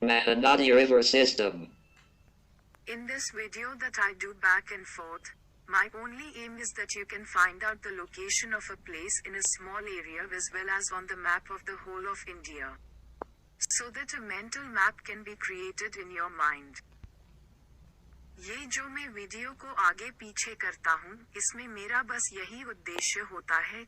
Mahanadi River System. In this video that I do back and forth, my only aim is that you can find out the location of a place in a small area as well as on the map of the whole of India, so that a mental map can be created in your mind. ये जो मैं video को आगे पीछे करता हूँ, इसमें मेरा बस यही उद्देश्य होता है.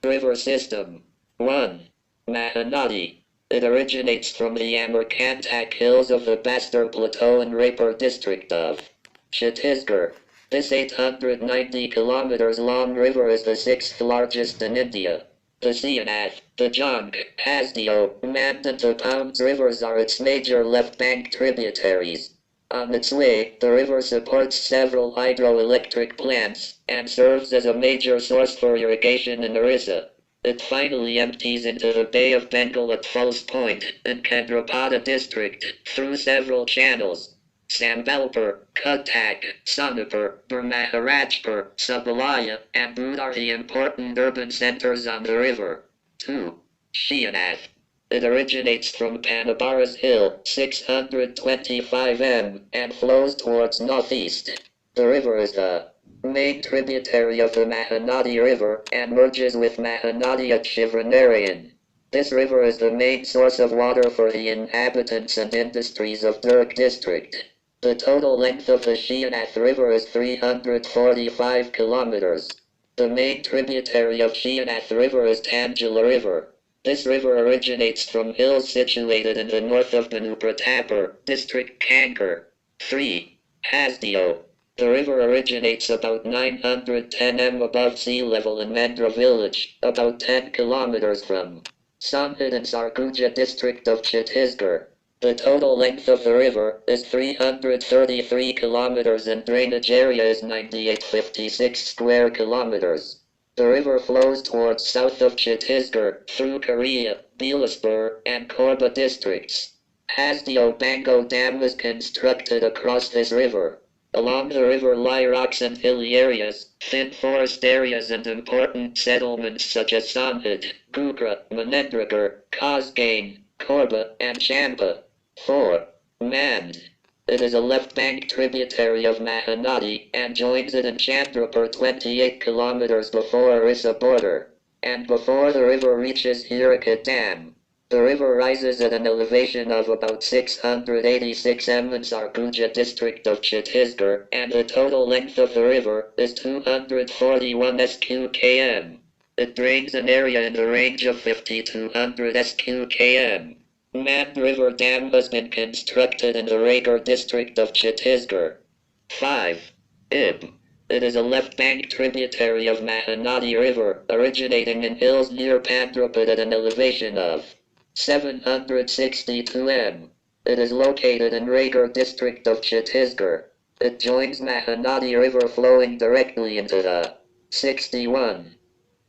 River System 1. Mahanadi. It originates from the Amarkantak hills of the Bastar Plateau and Raipur district of Chhattisgarh. This 890 kilometers long river is the sixth largest in India. The Siyanath, the Jang, Hasdeo, Mand and the Pounds rivers are its major left bank tributaries. On its way, the river supports several hydroelectric plants, and serves as a major source for irrigation in Orissa. It finally empties into the Bay of Bengal at Falls Point, in Kendrapada district, through several channels. Sambalpur, Cuttack, Sonipur, Maharajpur, Subalaya, and Bood are the important urban centers on the river. 2. Shianath. It originates from Panabara's Hill, 625 m, and flows towards northeast. The river is the main tributary of the Mahanadi River, and merges with Mahanadi at Shivranarayan. This river is the main source of water for the inhabitants and industries of Durg district. The total length of the Shianath River is 345 kilometers. The main tributary of Shianath River is Tangela River. This river originates from hills situated in the north of Banupratapur, district Kanker. 3. Hasdeo. The river originates about 910 m above sea level in Mendra village, about 10 kilometers from Sonhid and Sarguja district of Chhattisgarh. The total length of the river is 333 kilometers and drainage area is 9856 square kilometers. The river flows towards south of Chhattisgarh, through Korea, Bilaspur, and Korba districts. Hasdeo Bango Dam is constructed across this river. Along the river lie rocks and hilly areas, thin forest areas and important settlements such as Sonhid, Gugra, Manendragar, Kosgain, Korba, and Champa. 4. Mand. It is a left bank tributary of Mahanadi, and joins it in Chandrapur 28 kilometers before Orissa border, and before the river reaches Hiraka Dam. The river rises at an elevation of about 686 m in Sarguja district of Chhattisgarh, and the total length of the river is 241 sq.km. It drains an area in the range of 5200 sq.km. Mand River Dam has been constructed in the Raigad district of Chhattisgarh. 5. Ib. It is a left bank tributary of Mahanadi River, originating in hills near Pandrapad at an elevation of 762 m. It is located in Raigad district of Chhattisgarh. It joins Mahanadi River flowing directly into the 61.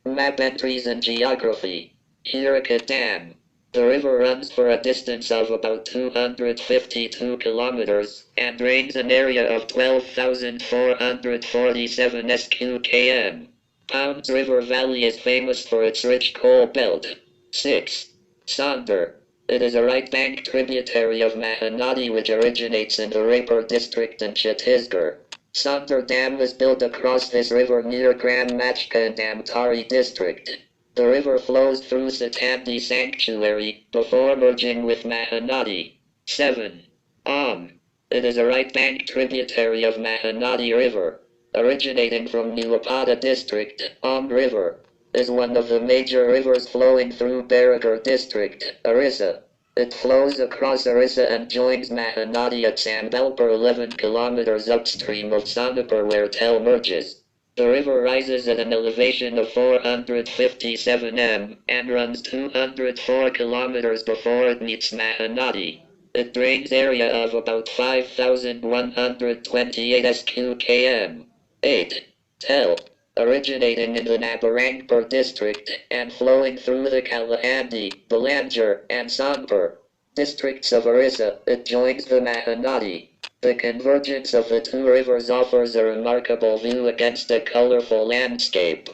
Map entries and geography. Hiraka Dam. The river runs for a distance of about 252 kilometers, and drains an area of 12,447 sq.km. Pounds River Valley is famous for its rich coal belt. 6. Sonder. It is a right bank tributary of Mahanadi which originates in the Raipur district in Chhattisgarh. Sonder Dam is built across this river near Gram Machka and Damtari district. The river flows through Satandi Sanctuary, before merging with Mahanadi. 7. It is a right bank tributary of Mahanadi River. Originating from Nuapada district, River is one of the major rivers flowing through Baragar district, Orissa. It flows across Orissa and joins Mahanadi at Sambalpur 11 kilometers upstream of Sonipur where Tel merges. The river rises at an elevation of 457 m, and runs 204 kilometers before it meets Mahanadi. It drains area of about 5,128 sq.km. 8. Tel. Originating in the Nabarangpur district, and flowing through the Kalahandi, Balangar, and Sonpur districts of Orissa, it joins the Mahanadi. The convergence of the two rivers offers a remarkable view against a colorful landscape.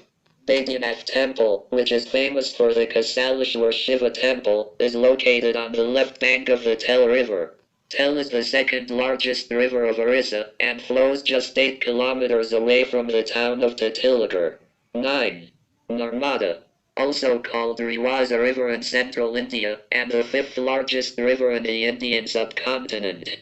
Baidyanath Temple, which is famous for the Kasaleshwar Shiva Temple, is located on the left bank of the Tel River. Tel is the second largest river of Orissa and flows just 8 kilometers away from the town of Titilagar. 9. Narmada, also called Riwaza River in central India and the fifth largest river in the Indian subcontinent.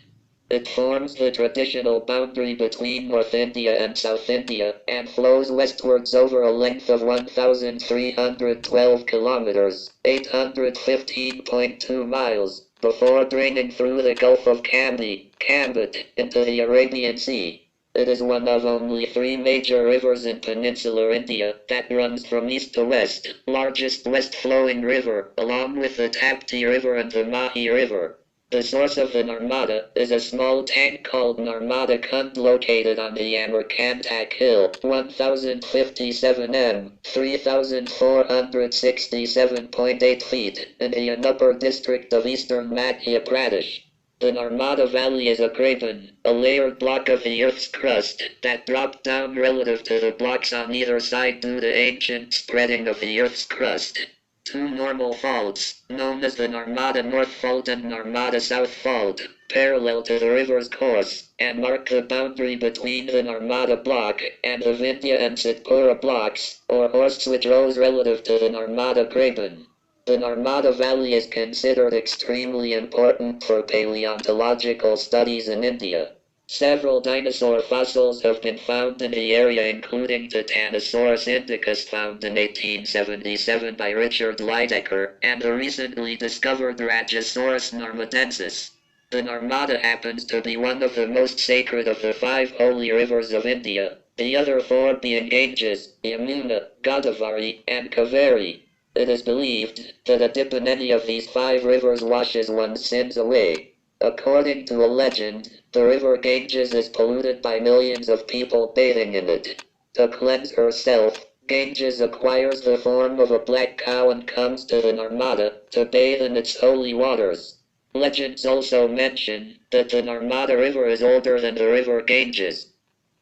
It forms the traditional boundary between North India and South India and flows westwards over a length of 1,312 kilometers, 815.2 miles, before draining through the Gulf of Cambodge, into the Arabian Sea. It is one of only 3 major rivers in peninsular India that runs from east to west, largest west-flowing river, along with the Tapti River and the Mahi River. The source of the Narmada is a small tank called Narmada Kund located on the Amarkantak Hill, 1057 m, 3467.8 feet, in the Anuppur district of eastern Madhya Pradesh. The Narmada Valley is a graben, a layered block of the Earth's crust that dropped down relative to the blocks on either side due to ancient spreading of the Earth's crust. 2 normal faults, known as the Narmada North Fault and Narmada South Fault, parallel to the river's course, and mark the boundary between the Narmada Block and the Vindhya and Satpura blocks, or horse which rose relative to the Narmada Graben. The Narmada Valley is considered extremely important for paleontological studies in India. Several dinosaur fossils have been found in the area, including Titanosaurus indicus found in 1877 by Richard Lydecker, and the recently discovered Rajasaurus narmadensis. The Narmada happens to be one of the most sacred of the 5 holy rivers of India, the other 4 being Ganges, Yamuna, Godavari, and Kaveri. It is believed that a dip in any of these 5 rivers washes one's sins away. According to a legend, the river Ganges is polluted by millions of people bathing in it. To cleanse herself, Ganges acquires the form of a black cow and comes to the Narmada to bathe in its holy waters. Legends also mention that the Narmada River is older than the river Ganges.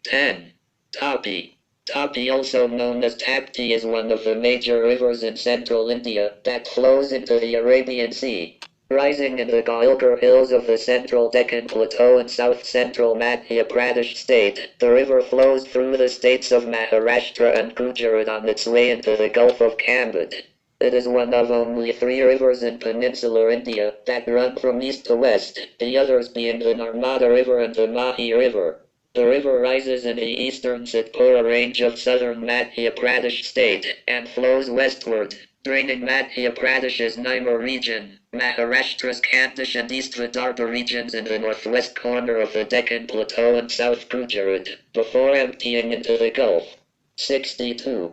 10. Tapi. Tapi, also known as Tapti, is one of the major rivers in central India that flows into the Arabian Sea. Rising in the Gailgir hills of the central Deccan Plateau in south-central Madhya Pradesh state, the river flows through the states of Maharashtra and Gujarat on its way into the Gulf of Cambodge. It is one of only 3 rivers in peninsular India that run from east to west, the others being the Narmada River and the Mahi River. The river rises in the eastern Satpura range of southern Madhya Pradesh state and flows westward, draining Madhya Pradesh's Nimar region, Maharashtra's Khandesh and East Vidarbha regions in the northwest corner of the Deccan Plateau and South Gujarat, before emptying into the Gulf. 62.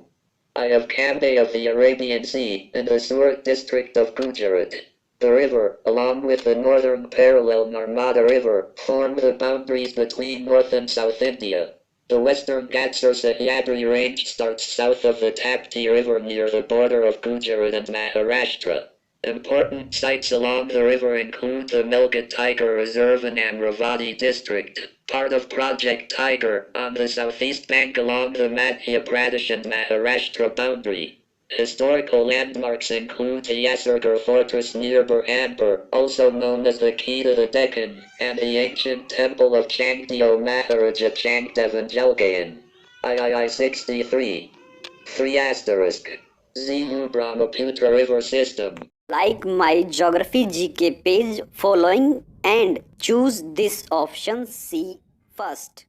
I have Cambay of the Arabian Sea in the Surat district of Gujarat. The river, along with the northern parallel Narmada River, form the boundaries between North and South India. The western Ghats or Sahyadri range starts south of the Tapti River near the border of Gujarat and Maharashtra. Important sites along the river include the Melghat Tiger Reserve in Amravati district, part of Project Tiger, on the southeast bank along the Madhya Pradesh and Maharashtra boundary. Historical landmarks include the Yasargarh Fortress near Burhanpur, also known as the Key to the Deccan, and the ancient temple of Changdeo Maharaja Changdevan Jalgaon. III 63. 3*. ZU Brahmaputra River System. Like my Geography GK page following and choose this option C first.